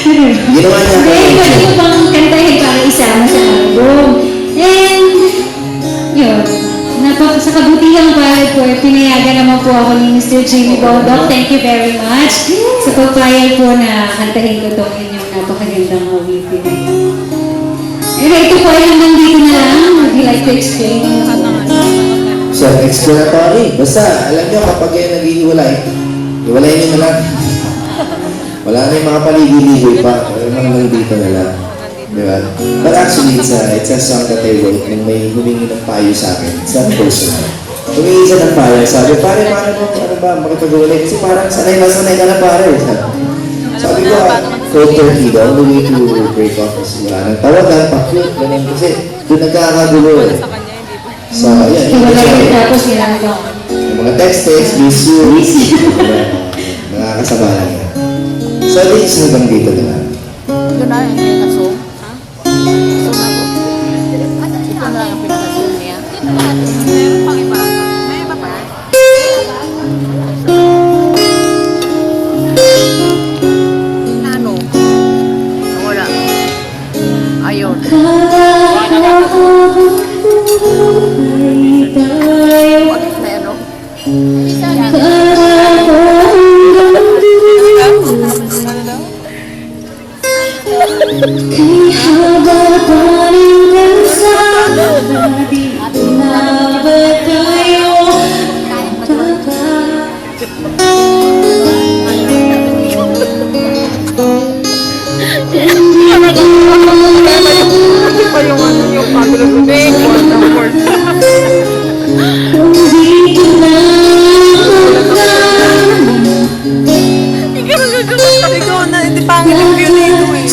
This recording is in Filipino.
Ginawa niya. Pwede ko bang kantahin para isama sa album. And, yun. Sa kabutihang palad po, pinayagan naman po ako ni Mr. Jimmy Bondoc. Thank you very much. Sa pagpayag po na kantahin ko itong inyong napakagandang awitin. And ito po ay hanggang dito na lang. Would you like to explain? Self-explanatory. Basta, alam niyo, kapag kayo nag-iiwalay, iwalay niyo na lang. Wala na yung mga paligid-ligoy pa. Hanggang dito na lang. Diba? But actually, it's a song that I wrote nung may humingi ng payo sa akin. It's not personal. Humingi siya ng payo. Sabi, pare, paano ba makipag-uwalay? Kasi parang sanay na ka na pare. Sabi ko, cold turkey, the only way to break off is wala nang tawagan, pa-cute, ganun. Kasi doon nagkakagulo eh. So, yan. Tapos ginagawa. Yung mga text, miss you. Nakakasama lang yan. So, at least hanggang dito na lang. Ito na yung pinakaso. Ito na po. Ito na yung pinakaso niya. Meron pang iba. May iba pa yan. Ano? Wala. Ayun. What is na ano? Ikaw na, hindi pangit yung view nito eh.